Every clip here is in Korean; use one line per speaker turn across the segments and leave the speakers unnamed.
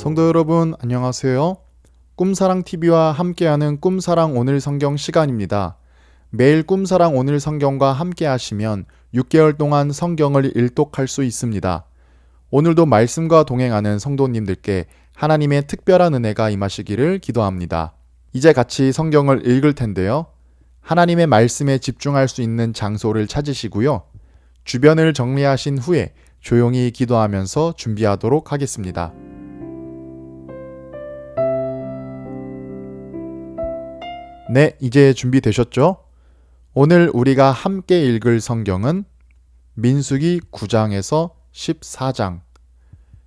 성도 여러분, 안녕하세요. 꿈사랑TV와 함께하는 꿈사랑 오늘 성경 시간입니다. 매일 꿈사랑 오늘 성경과 함께 하시면 6개월 동안 성경을 일독할 수 있습니다. 오늘도 말씀과 동행하는 성도님들께 하나님의 특별한 은혜가 임하시기를 기도합니다. 이제 같이 성경을 읽을 텐데요. 하나님의 말씀에 집중할 수 있는 장소를 찾으시고요. 주변을 정리하신 후에 조용히 기도하면서 준비하도록 하겠습니다. 네, 이제 준비되셨죠? 오늘 우리가 함께 읽을 성경은 민수기 9장에서 14장,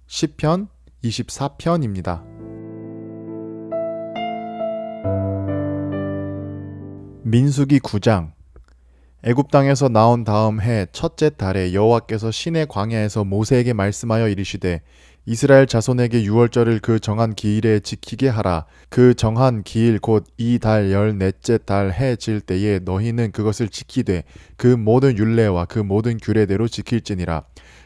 시편 24편입니다. 민수기 9장. 애굽 땅에서 나온 다음 해 첫째 달에 여호와께서 시내 광야에서 모세에게 말씀하여 이르시되 이스라엘 자손에게 유월절을 그 정한 기일에 지키게 하라. 그 정한 기일 곧 이 달 14째 달 해 질 때에 너희는 그것을 지키되 그 모든 율례와 그 모든 규례대로 지킬지니라.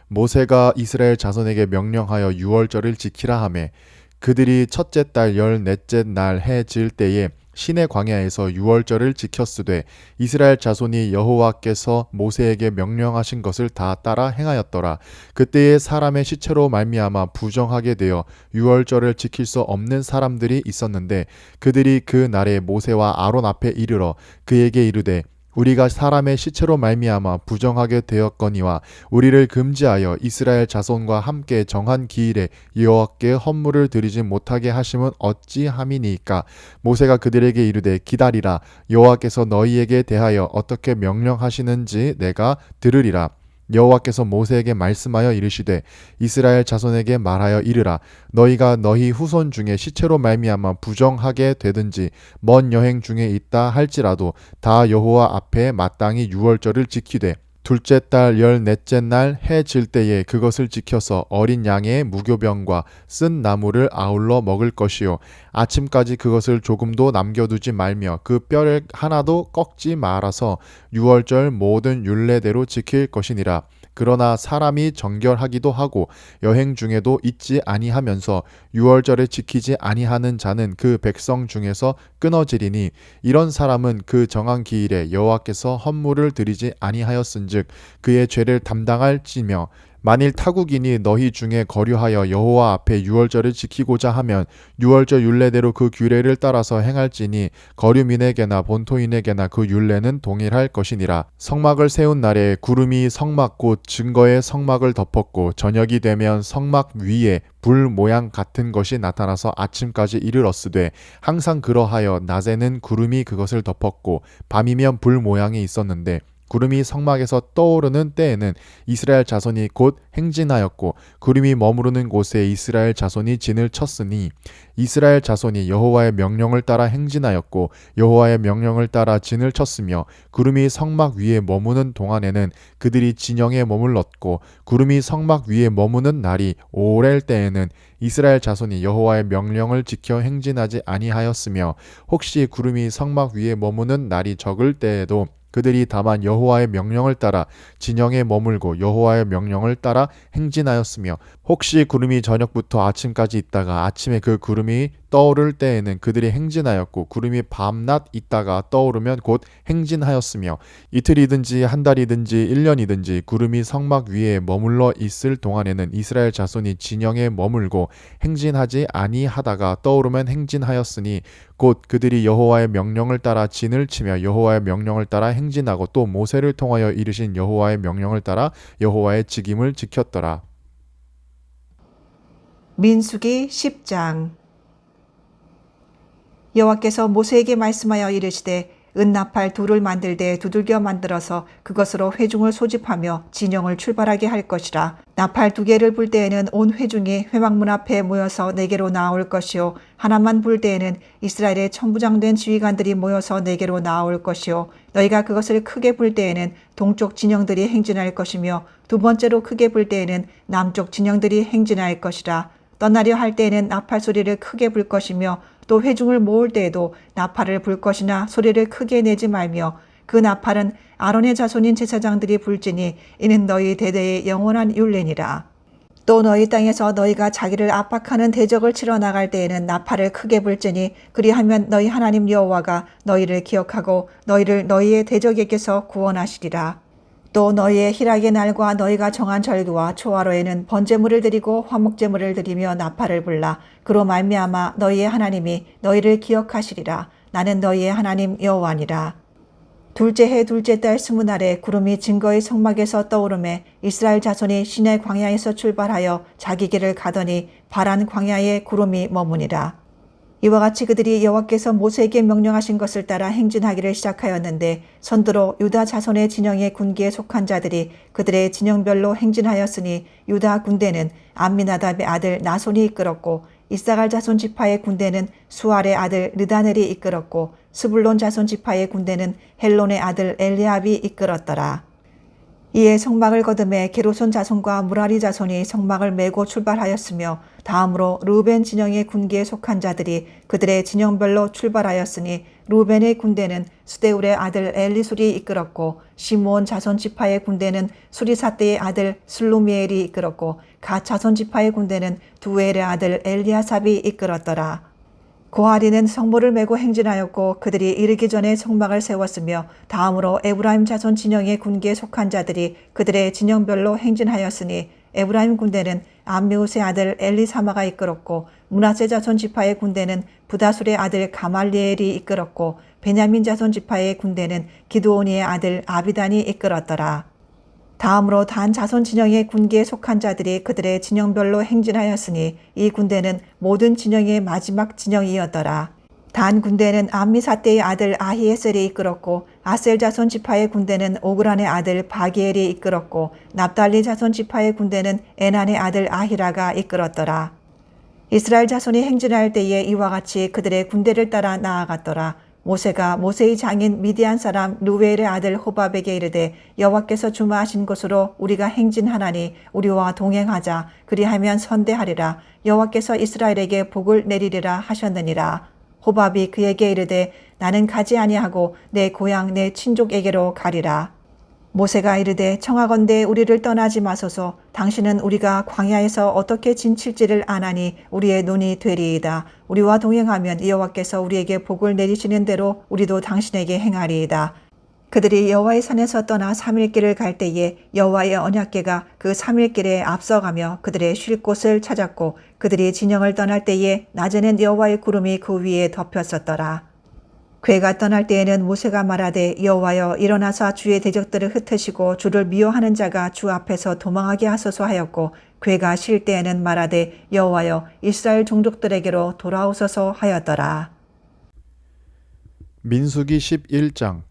모세가 이스라엘 자손에게 명령하여 유월절을 지키라 하매 그들이 첫째 달 14째 날 해 질 때에 시내 광야에서 유월절을 지켰으되 이스라엘 자손이 여호와께서 모세에게 명령하신 것을 다 따라 행하였더라. 그때에 사람의 시체로 말미암아 부정하게 되어 유월절을 지킬 수 없는 사람들이 있었는데 그들이 그 날에 모세와 아론 앞에 이르러 그에게 이르되 우리가 사람의 시체로 말미암아 부정하게 되었거니와 우리를 금지하여 이스라엘 자손과 함께 정한 기일에 여호와께 헌물을 드리지 못하게 하심은 어찌함이니이까. 모세가 그들에게 이르되 기다리라. 여호와께서 너희에게 대하여 어떻게 명령하시는지 내가 들으리라. 여호와께서 모세에게 말씀하여 이르시되 이스라엘 자손에게 말하여 이르라. 너희가 너희 후손 중에 시체로 말미암아 부정하게 되든지 먼 여행 중에 있다 할지라도 다 여호와 앞에 마땅히 유월절을 지키되 둘째 달 14째 날 해 질 때에 그것을 지켜서 어린 양의 무교병과 쓴 나물을 아울러 먹을 것이요 아침까지 그것을 조금도 남겨두지 말며 그 뼈를 하나도 꺾지 말아서 유월절 모든 율례대로 지킬 것이니라. 그러나 사람이 정결하기도 하고 여행 중에도 잊지 아니하면서 유월절에 지키지 아니하는 자는 그 백성 중에서 끊어지리니 이런 사람은 그 정한 기일에 여호와께서 헌물을 드리지 아니하였은즉 그의 죄를 담당할지며 만일 타국인이 너희 중에 거류하여 여호와 앞에 유월절을 지키고자 하면 유월절 율례대로 그 규례를 따라서 행할지니 거류민에게나 본토인에게나 그 율례는 동일할 것이니라. 성막을 세운 날에 구름이 성막 곧 증거의 성막을 덮었고 저녁이 되면 성막 위에 불 모양 같은 것이 나타나서 아침까지 이르렀으되 항상 그러하여 낮에는 구름이 그것을 덮었고 밤이면 불 모양이 있었는데 구름이 성막에서 떠오르는 때에는 이스라엘 자손이 곧 행진하였고 구름이 머무르는 곳에 이스라엘 자손이 진을 쳤으니 이스라엘 자손이 여호와의 명령을 따라 행진하였고 여호와의 명령을 따라 진을 쳤으며 구름이 성막 위에 머무는 동안에는 그들이 진영에 머물렀고 구름이 성막 위에 머무는 날이 오렐 때에는 이스라엘 자손이 여호와의 명령을 지켜 행진하지 아니하였으며 혹시 구름이 성막 위에 머무는 날이 적을 때에도 그들이 다만 여호와의 명령을 따라 진영에 머물고 여호와의 명령을 따라 행진하였으며 혹시 구름이 저녁부터 아침까지 있다가 아침에 그 구름이 떠오를 때에는 그들이 행진하였고 구름이 밤낮 있다가 떠오르면 곧 행진하였으며 이틀이든지 한 달이든지 1년이든지 구름이 성막 위에 머물러 있을 동안에는 이스라엘 자손이 진영에 머물고 행진하지 아니하다가 떠오르면 행진하였으니 곧 그들이 여호와의 명령을 따라 진을 치며 여호와의 명령을 따라 행진하고 또 모세를 통하여 이르신 여호와의 명령을 따라 여호와의 직임을 지켰더라.
민수기 10장. 여호와께서 모세에게 말씀하여 이르시되 은나팔 둘을 만들되 두들겨 만들어서 그것으로 회중을 소집하며 진영을 출발하게 할 것이라. 나팔 2개를 불 때에는 온 회중이 회막문 앞에 모여서 내게로 나올 것이요 하나만 불 때에는 이스라엘의 천부장된 지휘관들이 모여서 내게로 나올 것이요 너희가 그것을 크게 불 때에는 동쪽 진영들이 행진할 것이며 두 번째로 크게 불 때에는 남쪽 진영들이 행진할 것이라. 떠나려 할 때에는 나팔 소리를 크게 불 것이며 또 회중을 모을 때에도 나팔을 불 것이나 소리를 크게 내지 말며 그 나팔은 아론의 자손인 제사장들이 불지니 이는 너희 대대의 영원한 율례니라. 또 너희 땅에서 너희가 자기를 압박하는 대적을 치러 나갈 때에는 나팔을 크게 불지니 그리하면 너희 하나님 여호와가 너희를 기억하고 너희를 너희의 대적에게서 구원하시리라. 또 너희의 희락의 날과 너희가 정한 절기와 초하루에는 번제물을 드리고 화목제물을 드리며 나팔을 불라. 그로 말미암아 너희의 하나님이 너희를 기억하시리라. 나는 너희의 하나님 여호와니라. 둘째 해 둘째 달 20날에 구름이 증거의 성막에서 떠오르매 이스라엘 자손이 시내 광야에서 출발하여 자기 길을 가더니 바란 광야에 구름이 머무니라. 이와 같이 그들이 여호와께서 모세에게 명령하신 것을 따라 행진하기를 시작하였는데 선두로 유다 자손의 진영의 군기에 속한 자들이 그들의 진영별로 행진하였으니 유다 군대는 암미나답의 아들 나손이 이끌었고 이사갈 자손 지파의 군대는 수알의 아들 르다넬이 이끌었고 스불론 자손 지파의 군대는 헬론의 아들 엘리압이 이끌었더라. 이에 성막을 거듭해 게르손 자손과 무라리 자손이 성막을 메고 출발하였으며 다음으로 르우벤 진영의 군기에 속한 자들이 그들의 진영별로 출발하였으니 르우벤의 군대는 스데울의 아들 엘리술이 이끌었고 시므온 자손 지파의 군대는 수리사대의 아들 슬루미엘이 이끌었고 갓 자손 지파의 군대는 두엘의 아들 엘리아삽이 이끌었더라. 고하리는 성물을 메고 행진하였고 그들이 이르기 전에 성막을 세웠으며 다음으로 에브라임 자손 진영의 군기에 속한 자들이 그들의 진영별로 행진하였으니 에브라임 군대는 암미우스의 아들 엘리사마가 이끌었고 므낫세 자손 지파의 군대는 부다술의 아들 가말리엘이 이끌었고 베냐민 자손 지파의 군대는 기드오니의 아들 아비단이 이끌었더라. 다음으로 단 자손 진영의 군기에 속한 자들이 그들의 진영별로 행진하였으니 이 군대는 모든 진영의 마지막 진영이었더라. 단 군대는 암미사대의 아들 아히에셀이 이끌었고 아셀 자손 지파의 군대는 오그란의 아들 바기엘이 이끌었고 납달리 자손 지파의 군대는 에난의 아들 아히라가 이끌었더라. 이스라엘 자손이 행진할 때에 이와 같이 그들의 군대를 따라 나아갔더라. 모세가 모세의 장인 미디안 사람 루벨의 아들 호밥에게 이르되 여호와께서 주마하신 곳으로 우리가 행진하나니 우리와 동행하자. 그리하면 선대하리라. 여호와께서 이스라엘에게 복을 내리리라 하셨느니라. 호밥이 그에게 이르되 나는 가지 아니하고 내 고향 내 친족에게로 가리라. 모세가 이르되 청하건대 우리를 떠나지 마소서. 당신은 우리가 광야에서 어떻게 진칠지를 아나니 우리의 눈이 되리이다. 우리와 동행하면 여호와께서 우리에게 복을 내리시는 대로 우리도 당신에게 행하리이다. 그들이 여호와의 산에서 떠나 3일 길을 갈 때에 여호와의 언약궤가 그 3일 길에 앞서가며 그들의 쉴 곳을 찾았고 그들이 진영을 떠날 때에 낮에는 여호와의 구름이 그 위에 덮였었더라. 궤가 떠날 때에는 모세가 말하되 여호와여 일어나사 주의 대적들을 흩으시고 주를 미워하는 자가 주 앞에서 도망하게 하소서 하였고 궤가 쉴 때에는 말하되 여호와여 이스라엘 종족들에게로 돌아오소서 하였더라.
민수기 11장.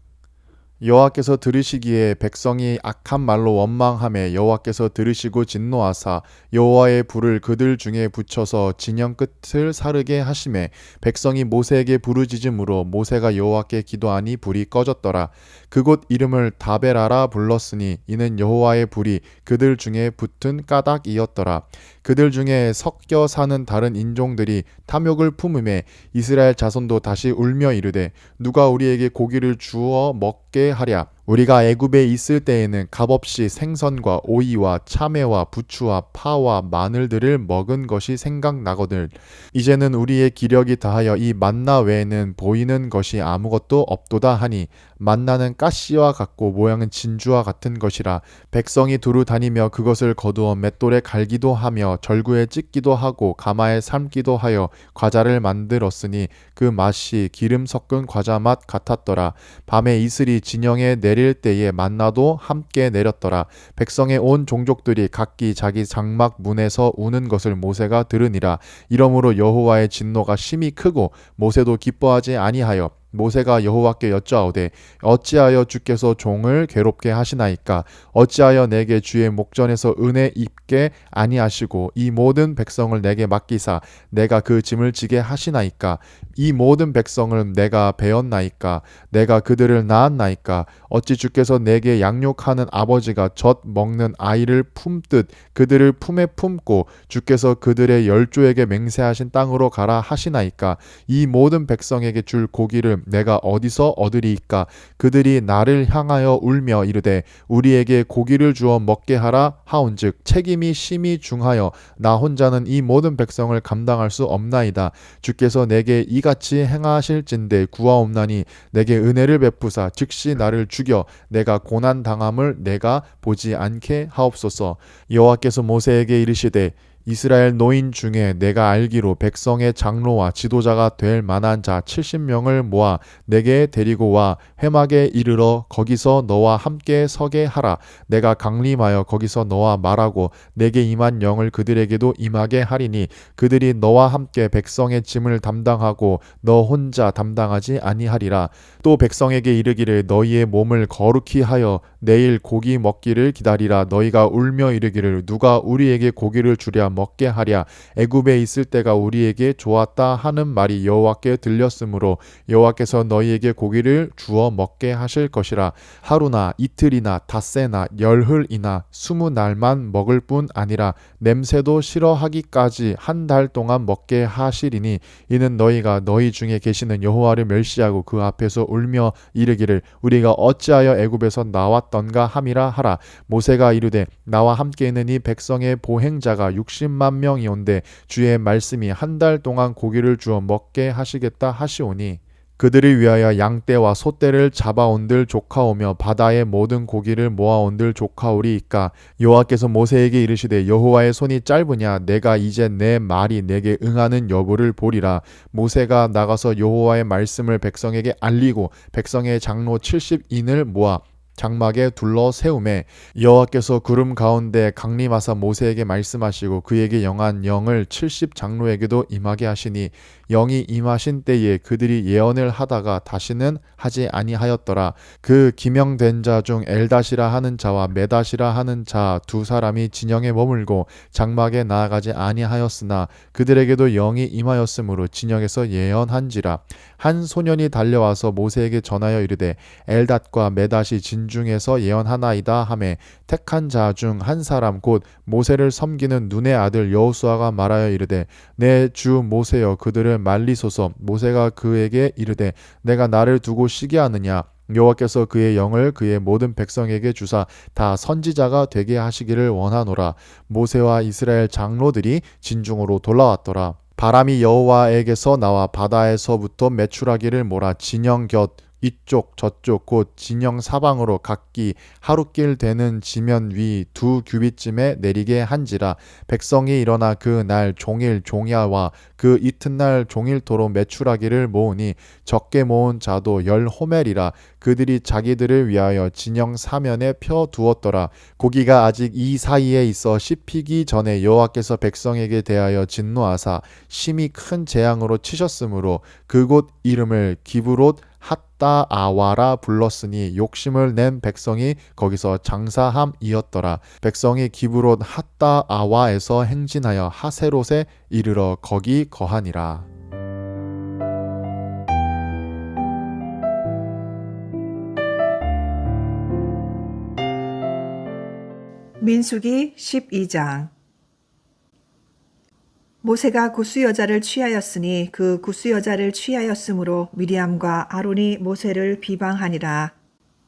여호와께서 들으시기에 백성이 악한 말로 원망하며 여호와께서 들으시고 진노하사 여호와의 불을 그들 중에 붙여서 진영 끝을 사르게 하시매 백성이 모세에게 부르짖음으로 모세가 여호와께 기도하니 불이 꺼졌더라. 그곳 이름을 다베라라 불렀으니 이는 여호와의 불이 그들 중에 붙은 까닭이었더라. 그들 중에 섞여 사는 다른 인종들이 탐욕을 품음에 이스라엘 자손도 다시 울며 이르되 누가 우리에게 고기를 주어 먹게 하랴. 우리가 애굽에 있을 때에는 값없이 생선과 오이와 참외와 부추와 파와 마늘들을 먹은 것이 생각나거늘 이제는 우리의 기력이 다하여 이 만나 외에는 보이는 것이 아무것도 없도다 하니 만나는 가시와 같고 모양은 진주와 같은 것이라. 백성이 두루 다니며 그것을 거두어 맷돌에 갈기도 하며 절구에 찢기도 하고 가마에 삶기도 하여 과자를 만들었으니 그 맛이 기름 섞은 과자 맛 같았더라. 밤에 이슬이 진영에 내릴 때에 만나도 함께 내렸더라. 백성의 온 종족들이 각기 자기 장막 문에서 우는 것을 모세가 들으니라. 이러므로 여호와의 진노가 심히 크고 모세도 기뻐하지 아니하여 모세가 여호와께 여짜오되 어찌하여 주께서 종을 괴롭게 하시나이까? 어찌하여 내게 주의 목전에서 은혜 입게 아니하시고 이 모든 백성을 내게 맡기사 내가 그 짐을 지게 하시나이까? 이 모든 백성을 내가 배었나이까? 내가 그들을 낳았나이까? 어찌 주께서 내게 양육하는 아버지가 젖 먹는 아이를 품듯 그들을 품에 품고 주께서 그들의 열조에게 맹세하신 땅으로 가라 하시나이까? 이 모든 백성에게 줄 고기를 고기를 내가 어디서 얻으리이까? 그들이 나를 향하여 울며 이르되 우리에게 고기를 주어 먹게 하라 하온즉 책임이 심히 중하여 나 혼자는 이 모든 백성을 감당할 수 없나이다. 주께서 내게 이같이 행하실진대 구하옵나니 내게 은혜를 베푸사 즉시 나를 죽여 내가 고난 당함을 내가 보지 않게 하옵소서. 여호와께서 모세에게 이르시되 이스라엘 노인 중에 내가 알기로 백성의 장로와 지도자가 될 만한 자 70명을 모아 내게 데리고 와 회막에 이르러 거기서 너와 함께 서게 하라. 내가 강림하여 거기서 너와 말하고 내게 임한 영을 그들에게도 임하게 하리니 그들이 너와 함께 백성의 짐을 담당하고 너 혼자 담당하지 아니하리라. 또 백성에게 이르기를 너희의 몸을 거룩히 하여 내일 고기 먹기를 기다리라. 너희가 울며 이르기를 누가 우리에게 고기를 주랴 먹게 하랴. 애굽에 있을 때가 우리에게 좋았다 하는 말이 여호와께 들렸으므로 여호와께서 너희에게 고기를 주어 먹게 하실 것이라. 하루나 이틀이나 닷새나 열흘이나 20날만 먹을 뿐 아니라 냄새도 싫어하기까지 한 달 동안 먹게 하시리니 이는 너희가 너희 중에 계시는 여호와를 멸시하고 그 앞에서 울며 이르기를 우리가 어찌하여 애굽에서 나왔던가 함이라 하라. 모세가 이르되 나와 함께 있는 이 백성의 보행자가 60만 명이온데 주의 말씀이 한 달 동안 고기를 주어 먹게 하시겠다 하시오니 그들을 위하여 양떼와 소떼를 잡아온들 조카오며 바다의 모든 고기를 모아온들 조카오리이까. 여호와께서 모세에게 이르시되 여호와의 손이 짧으냐 내가 이제 내 말이 내게 응하는 여부를 보리라. 모세가 나가서 여호와의 말씀을 백성에게 알리고 백성의 장로 70인을 모아 장막에 둘러 세우매 여호와께서 구름 가운데 강림하사 모세에게 말씀하시고 그에게 영한 영을 70 장로에게도 임하게 하시니 영이 임하신 때에 그들이 예언을 하다가 다시는 하지 아니하였더라. 그 기명된 자 중 엘닷이라 하는 자와 메닷이라 하는 자 두 사람이 진영에 머물고 장막에 나아가지 아니하였으나 그들에게도 영이 임하였으므로 진영에서 예언한지라. 한 소년이 달려와서 모세에게 전하여 이르되 엘닷과 메닷이 진중에서 예언하나이다 하매 택한 자 중 한 사람 곧 모세를 섬기는 눈의 아들 여호수아가 말하여 이르되 내 주 모세여 그들을 말리소서. 모세가 그에게 이르되 내가 나를 두고 쉬게 하느냐. 여호와께서 그의 영을 그의 모든 백성에게 주사 다 선지자가 되게 하시기를 원하노라. 모세와 이스라엘 장로들이 진중으로 돌아왔더라. 바람이 여호와에게서 나와 바다에서부터 메추라기를 몰아 진영 곁 이쪽 저쪽 곧 진영 사방으로 각기 하루길 되는 지면 위 2규빗쯤에 내리게 한지라. 백성이 일어나 그 날 종일 종야와 그 이튿날 종일토록 메추라기를 모으니 적게 모은 자도 10호멜이라. 그들이 자기들을 위하여 진영 사면에 펴 두었더라. 고기가 아직 이 사이에 있어 씹히기 전에 여호와께서 백성에게 대하여 진노하사 심히 큰 재앙으로 치셨으므로 그곳 이름을 기브롯 핫다아와라 불렀으니 욕심을 낸 백성이 거기서 장사함이었더라. 백성이 기브롯 핫다아와에서 행진하여 하세롯에 이르러 거기 거하니라.
민수기 12장. 모세가 구스 여자를 취하였으니 그 구스 여자를 취하였으므로 미리암과 아론이 모세를 비방하니라.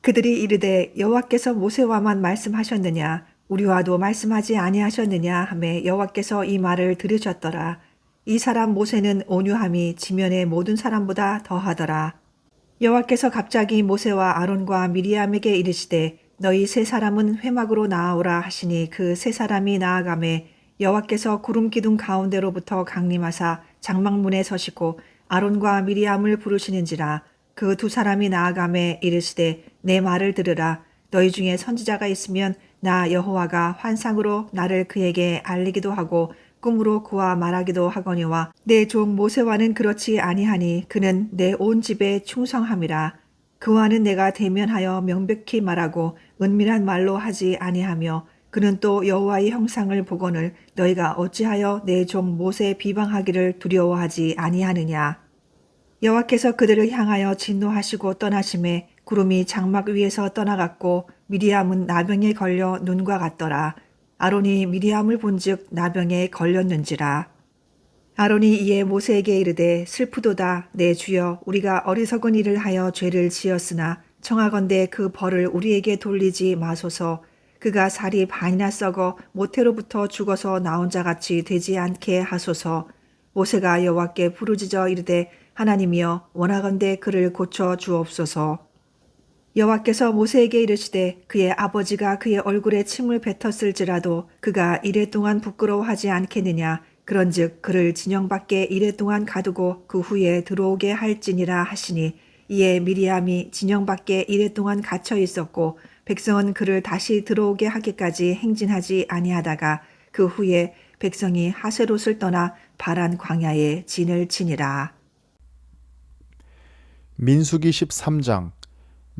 그들이 이르되 여호와께서 모세와만 말씀하셨느냐 우리와도 말씀하지 아니하셨느냐 하매 여호와께서 이 말을 들으셨더라. 이 사람 모세는 온유함이 지면의 모든 사람보다 더하더라. 여호와께서 갑자기 모세와 아론과 미리암에게 이르시되 너희 세 사람은 회막으로 나아오라 하시니 그 세 사람이 나아가매 여호와께서 구름 기둥 가운데로부터 강림하사 장막문에 서시고 아론과 미리암을 부르시는지라. 그 두 사람이 나아가매 이르시되 내 말을 들으라. 너희 중에 선지자가 있으면 나 여호와가 환상으로 나를 그에게 알리기도 하고 꿈으로 그와 말하기도 하거니와 내 종 모세와는 그렇지 아니하니 그는 내 온 집에 충성함이라. 그와는 내가 대면하여 명백히 말하고 은밀한 말로 하지 아니하며 그는 또 여호와의 형상을 보거늘 너희가 어찌하여 내 종 모세 비방하기를 두려워하지 아니하느냐. 여호와께서 그들을 향하여 진노하시고 떠나심에 구름이 장막 위에서 떠나갔고 미리암은 나병에 걸려 눈과 같더라. 아론이 미리암을 본즉 나병에 걸렸는지라. 아론이 이에 모세에게 이르되 슬프도다 내 주여 우리가 어리석은 일을 하여 죄를 지었으나 청하건대 그 벌을 우리에게 돌리지 마소서. 그가 살이 반이나 썩어 모태로부터 죽어서 나온 자같이 되지 않게 하소서. 모세가 여호와께 부르짖어 이르되 하나님이여 원하건대 그를 고쳐 주옵소서. 여호와께서 모세에게 이르시되 그의 아버지가 그의 얼굴에 침을 뱉었을지라도 그가 이레 동안 부끄러워하지 않겠느냐. 그런즉 그를 진영 밖에 이레 동안 가두고 그 후에 들어오게 할지니라 하시니 이에 미리암이 진영 밖에 이레 동안 갇혀 있었고 백성은 그를 다시 들어오게 하기까지 행진하지 아니하다가 그 후에 백성이 하세롯을 떠나 바란 광야에 진을 치니라.
민수기 13장.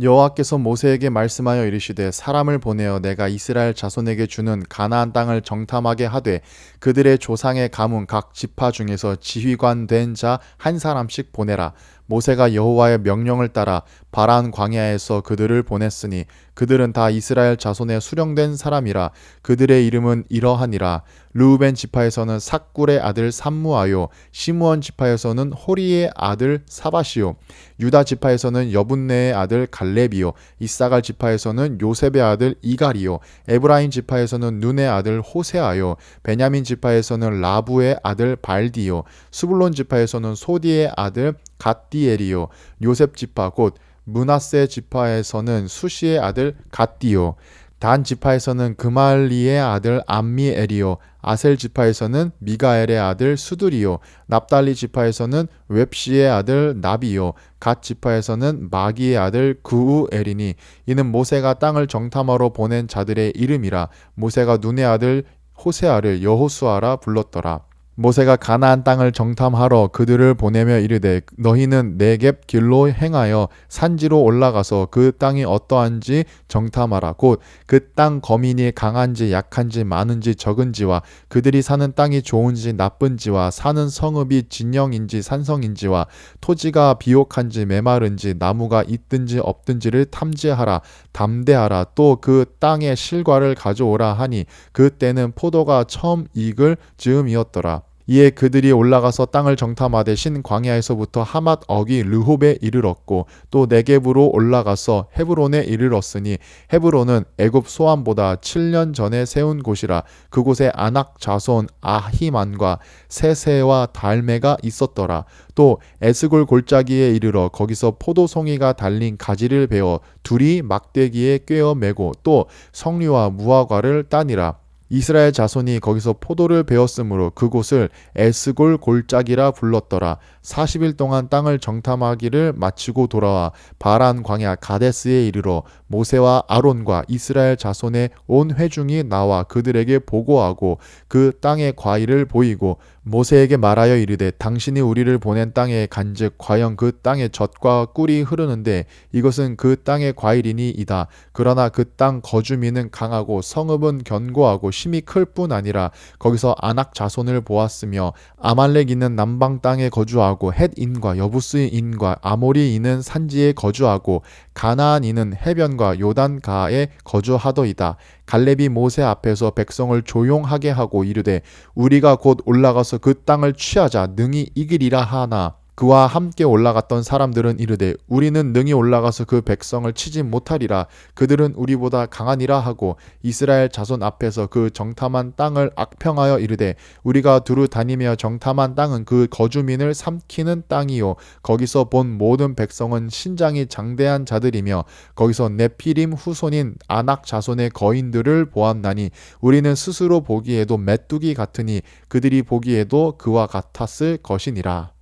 여호와께서 모세에게 말씀하여 이르시되 사람을 보내어 내가 이스라엘 자손에게 주는 가나안 땅을 정탐하게 하되 그들의 조상의 가문 각 지파 중에서 지휘관 된 자 한 사람씩 보내라. 모세가 여호와의 명령을 따라 바란 광야에서 그들을 보냈으니 그들은 다 이스라엘 자손의 수령된 사람이라. 그들의 이름은 이러하니라. 르우벤 지파에서는 삭굴의 아들 삼무아요. 시므온 지파에서는 호리의 아들 사바시요. 유다 지파에서는 여분네의 아들 갈렙이요. 이사갈 지파에서는 요셉의 아들 이갈이요. 에브라임 지파에서는 눈의 아들 호세아요. 베냐민 지파에서는 라부의 아들 발디요. 스불론 지파에서는 소디의 아들 갓디엘이요. 요셉 지파 곧 므낫세 지파에서는 수시의 아들 갓디요. 단 지파에서는 그말리의 아들 암미엘이요. 아셀 지파에서는 미가엘의 아들 수두리요. 납달리 지파에서는 웹시의 아들 나비요. 갓 지파에서는 마기의 아들 그우엘이니 이는 모세가 땅을 정탐하러 보낸 자들의 이름이라. 모세가 눈의 아들 호세아를 여호수아라 불렀더라. 모세가 가나안 땅을 정탐하러 그들을 보내며 이르되 너희는 네겝 길로 행하여 산지로 올라가서 그 땅이 어떠한지 정탐하라. 곧 그 땅 거민이 강한지 약한지 많은지 적은지와 그들이 사는 땅이 좋은지 나쁜지와 사는 성읍이 진영인지 산성인지와 토지가 비옥한지 메마른지 나무가 있든지 없든지를 탐지하라. 담대하라. 또 그 땅의 실과를 가져오라 하니 그 때는 포도가 처음 익을 즈음이었더라. 이에 그들이 올라가서 땅을 정탐하되 신 광야에서부터 하맛 어기 르홉에 이르렀고 또 네겝으로 올라가서 헤브론에 이르렀으니 헤브론은 애굽 소안보다 7년 전에 세운 곳이라. 그곳에 아낙 자손 아히만과 세세와 달메가 있었더라. 또 에스골 골짜기에 이르러 거기서 포도송이가 달린 가지를 베어 둘이 막대기에 꿰어 매고 또 석류와 무화과를 따니라. 이스라엘 자손이 거기서 포도를 베었으므로 그곳을 에스골 골짜기라 불렀더라. 40일 동안 땅을 정탐하기를 마치고 돌아와 바란 광야 가데스에 이르러 모세와 아론과 이스라엘 자손의 온 회중이 나와 그들에게 보고하고 그 땅의 과일을 보이고 모세에게 말하여 이르되 당신이 우리를 보낸 땅에 간즉 과연 그 땅에 젖과 꿀이 흐르는데 이것은 그 땅의 과일이니이다. 그러나 그 땅 거주민은 강하고 성읍은 견고하고 힘이 클 뿐 아니라 거기서 아낙 자손을 보았으며 아말렉 있는 남방 땅에 거주하고 헷인과 여부스인과 아모리인은 산지에 거주하고 가나안인은 해변과 요단가에 거주하더이다. 갈렙이 모세 앞에서 백성을 조용하게 하고 이르되 우리가 곧 올라가서 그 땅을 취하자 능히 이기리라 하나 그와 함께 올라갔던 사람들은 이르되 우리는 능히 올라가서 그 백성을 치지 못하리라. 그들은 우리보다 강하니라 하고 이스라엘 자손 앞에서 그 정탐한 땅을 악평하여 이르되 우리가 두루 다니며 정탐한 땅은 그 거주민을 삼키는 땅이요 거기서 본 모든 백성은 신장이 장대한 자들이며 거기서 네피림 후손인 아낙 자손의 거인들을 보았나니 우리는 스스로 보기에도 메뚜기 같으니 그들이 보기에도 그와 같았을 것이니라.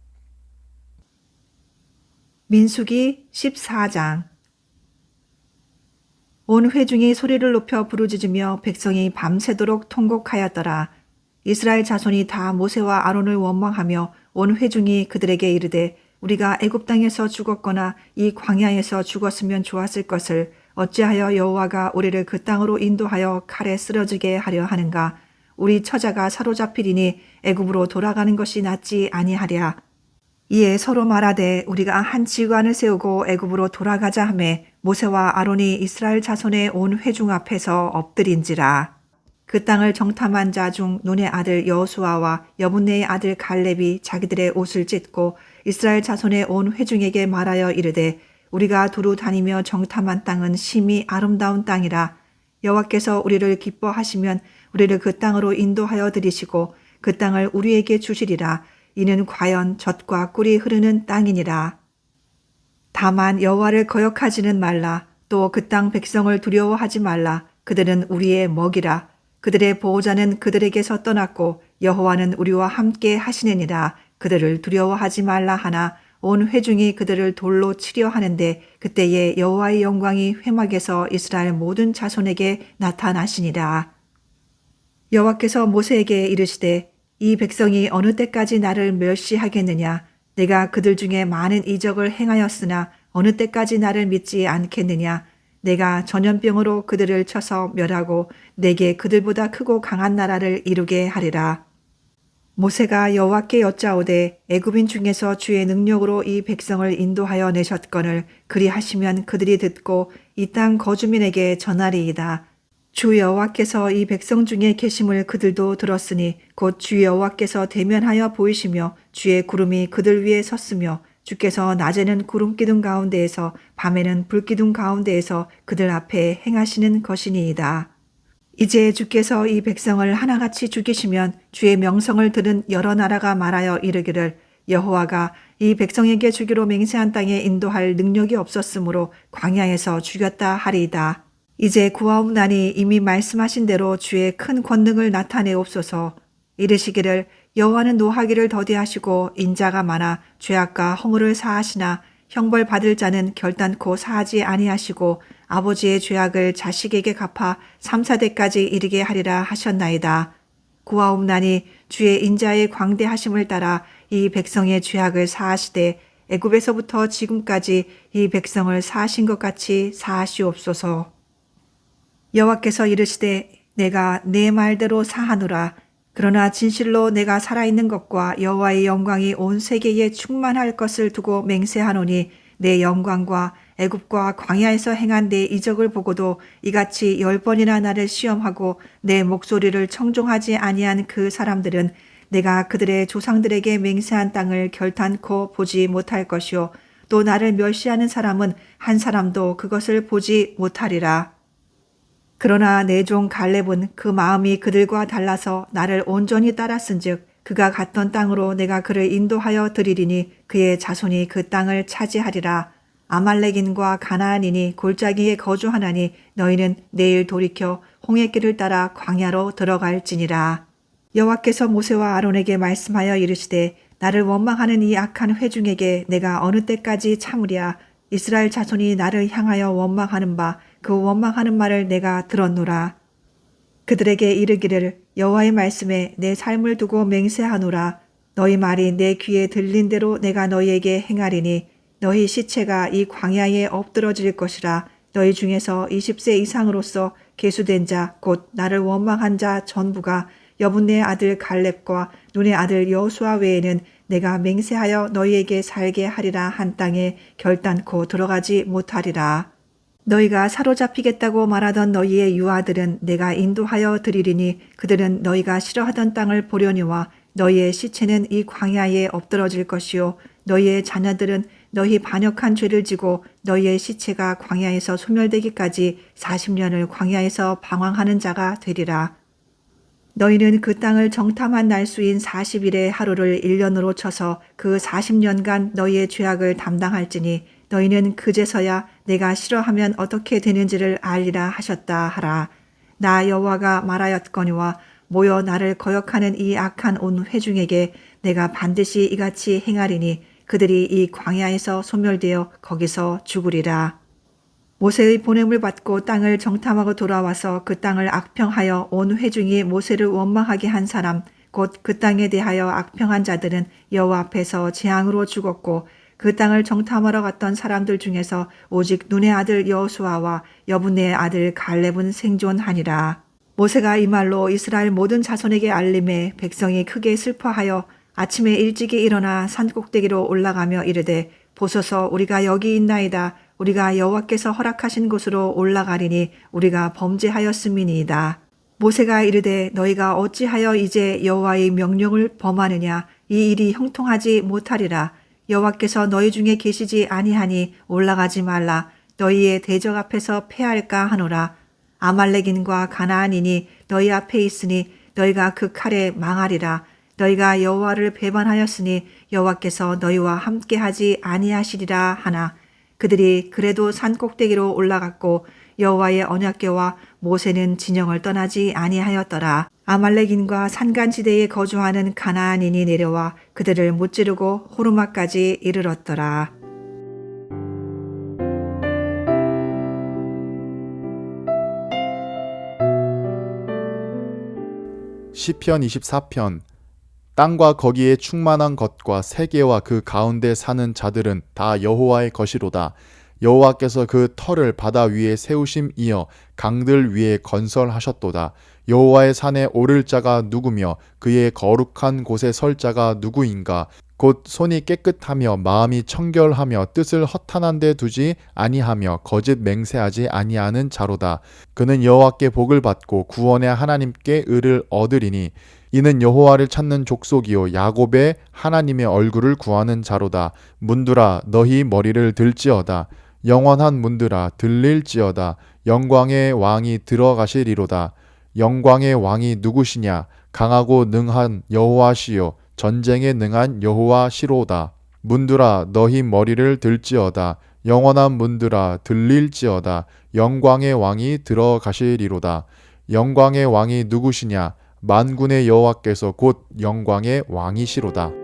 민수기 14장. 온 회중이 소리를 높여 부르짖으며 백성이 밤새도록 통곡하였더라. 이스라엘 자손이 다 모세와 아론을 원망하며 온 회중이 그들에게 이르되 우리가 애굽 땅에서 죽었거나 이 광야에서 죽었으면 좋았을 것을 어찌하여 여호와가 우리를 그 땅으로 인도하여 칼에 쓰러지게 하려 하는가. 우리 처자가 사로잡히리니 애굽으로 돌아가는 것이 낫지 아니하랴. 이에 서로 말하되 우리가 한 지관을 세우고 애굽으로 돌아가자 하매 모세와 아론이 이스라엘 자손의 온 회중 앞에서 엎드린지라. 그 땅을 정탐한 자 중 눈의 아들 여호수아와 여분네의 아들 갈렙이 자기들의 옷을 찢고 이스라엘 자손의 온 회중에게 말하여 이르되 우리가 두루 다니며 정탐한 땅은 심히 아름다운 땅이라. 여호와께서 우리를 기뻐하시면 우리를 그 땅으로 인도하여 들이시고 그 땅을 우리에게 주시리라. 이는 과연 젖과 꿀이 흐르는 땅이니라. 다만 여호와를 거역하지는 말라. 또 그 땅 백성을 두려워하지 말라. 그들은 우리의 먹이라. 그들의 보호자는 그들에게서 떠났고 여호와는 우리와 함께 하시느니라. 그들을 두려워하지 말라 하나 온 회중이 그들을 돌로 치려 하는데 그때에 여호와의 영광이 회막에서 이스라엘 모든 자손에게 나타나시니라. 여호와께서 모세에게 이르시되 이 백성이 어느 때까지 나를 멸시하겠느냐. 내가 그들 중에 많은 이적을 행하였으나 어느 때까지 나를 믿지 않겠느냐. 내가 전염병으로 그들을 쳐서 멸하고 내게 그들보다 크고 강한 나라를 이루게 하리라. 모세가 여호와께 여짜오되 애굽인 중에서 주의 능력으로 이 백성을 인도하여 내셨거늘 그리하시면 그들이 듣고 이 땅 거주민에게 전하리이다. 주 여호와께서 이 백성 중에 계심을 그들도 들었으니 곧 주 여호와께서 대면하여 보이시며 주의 구름이 그들 위에 섰으며 주께서 낮에는 구름 기둥 가운데에서 밤에는 불 기둥 가운데에서 그들 앞에 행하시는 것이니이다. 이제 주께서 이 백성을 하나같이 죽이시면 주의 명성을 들은 여러 나라가 말하여 이르기를 여호와가 이 백성에게 주기로 맹세한 땅에 인도할 능력이 없었으므로 광야에서 죽였다 하리이다. 이제 구하옵나니 이미 말씀하신 대로 주의 큰 권능을 나타내옵소서. 이르시기를 여호와는 노하기를 더디하시고 인자가 많아 죄악과 허물을 사하시나 형벌 받을 자는 결단코 사하지 아니하시고 아버지의 죄악을 자식에게 갚아 3, 4대까지 이르게 하리라 하셨나이다. 구하옵나니 주의 인자의 광대하심을 따라 이 백성의 죄악을 사하시되 애굽에서부터 지금까지 이 백성을 사하신 것 같이 사하시옵소서. 여호와께서 이르시되 내가 내 말대로 사하노라. 그러나 진실로 내가 살아있는 것과 여호와의 영광이 온 세계에 충만할 것을 두고 맹세하노니 내 영광과 애굽과 광야에서 행한 내 이적을 보고도 이같이 10번이나 나를 시험하고 내 목소리를 청종하지 아니한 그 사람들은 내가 그들의 조상들에게 맹세한 땅을 결단코 보지 못할 것이요 또 나를 멸시하는 사람은 한 사람도 그것을 보지 못하리라. 그러나 내 종 갈렙은 그 마음이 그들과 달라서 나를 온전히 따랐은즉 그가 갔던 땅으로 내가 그를 인도하여 드리리니 그의 자손이 그 땅을 차지하리라. 아말렉인과 가나안인이 골짜기에 거주하나니 너희는 내일 돌이켜 홍해 길을 따라 광야로 들어갈지니라. 여호와께서 모세와 아론에게 말씀하여 이르시되 나를 원망하는 이 악한 회중에게 내가 어느 때까지 참으랴. 이스라엘 자손이 나를 향하여 원망하는 바 그 원망하는 말을 내가 들었노라. 그들에게 이르기를 여호와의 말씀에 내 삶을 두고 맹세하노라. 너희 말이 내 귀에 들린 대로 내가 너희에게 행하리니 너희 시체가 이 광야에 엎드러질 것이라. 너희 중에서 20세 이상으로서 계수된 자 곧 나를 원망한 자 전부가 여분네 아들 갈렙과 눈의 아들 여호수아 외에는 내가 맹세하여 너희에게 살게 하리라 한 땅에 결단코 들어가지 못하리라. 너희가 사로잡히겠다고 말하던 너희의 유아들은 내가 인도하여 드리리니 그들은 너희가 싫어하던 땅을 보려니와 너희의 시체는 이 광야에 엎드러질 것이요 너희의 자녀들은 너희 반역한 죄를 지고 너희의 시체가 광야에서 소멸되기까지 40년을 광야에서 방황하는 자가 되리라. 너희는 그 땅을 정탐한 날수인 40일의 하루를 1년으로 쳐서 그 40년간 너희의 죄악을 담당할지니 너희는 그제서야 내가 싫어하면 어떻게 되는지를 알리라 하셨다 하라. 나 여호와가 말하였거니와 모여 나를 거역하는 이 악한 온 회중에게 내가 반드시 이같이 행하리니 그들이 이 광야에서 소멸되어 거기서 죽으리라. 모세의 보냄을 받고 땅을 정탐하고 돌아와서 그 땅을 악평하여 온 회중이 모세를 원망하게 한 사람 곧 그 땅에 대하여 악평한 자들은 여호와 앞에서 재앙으로 죽었고 그 땅을 정탐하러 갔던 사람들 중에서 오직 눈의 아들 여호수아와 여분네의 아들 갈렙은 생존하니라. 모세가 이 말로 이스라엘 모든 자손에게 알림해 백성이 크게 슬퍼하여 아침에 일찍이 일어나 산꼭대기로 올라가며 이르되 보소서 우리가 여기 있나이다. 우리가 여호와께서 허락하신 곳으로 올라가리니 우리가 범죄하였음이니이다. 모세가 이르되 너희가 어찌하여 이제 여호와의 명령을 범하느냐. 이 일이 형통하지 못하리라. 여호와께서 너희 중에 계시지 아니하니 올라가지 말라. 너희의 대적 앞에서 패할까 하노라. 아말렉인과 가나안인이 너희 앞에 있으니 너희가 그 칼에 망하리라. 너희가 여호와를 배반하였으니 여호와께서 너희와 함께하지 아니하시리라 하나. 그들이 그래도 산 꼭대기로 올라갔고 여호와의 언약궤와 모세는 진영을 떠나지 아니하였더라. 아말렉인과 산간지대에 거주하는 가나안인이 내려와 그들을 무찌르고 호르마까지 이르렀더라.
시편 24편. 땅과 거기에 충만한 것과 세계와 그 가운데 사는 자들은 다 여호와의 것이로다. 여호와께서 그 터를 바다 위에 세우심이여 강들 위에 건설하셨도다. 여호와의 산에 오를 자가 누구며 그의 거룩한 곳에 설 자가 누구인가? 곧 손이 깨끗하며 마음이 청결하며 뜻을 허탄한 데 두지 아니하며 거짓 맹세하지 아니하는 자로다. 그는 여호와께 복을 받고 구원의 하나님께 의를 얻으리니 이는 여호와를 찾는 족속이요 야곱의 하나님의 얼굴을 구하는 자로다. 문들아 너희 머리를 들지어다. 영원한 문들아 들릴지어다. 영광의 왕이 들어가시리로다. 영광의 왕이 누구시냐? 강하고 능한 여호와시요 전쟁에 능한 여호와시로다. 문들아 너희 머리를 들지어다. 영원한 문들아 들릴지어다. 영광의 왕이 들어가시리로다. 영광의 왕이 누구시냐? 만군의 여호와께서 곧 영광의 왕이시로다.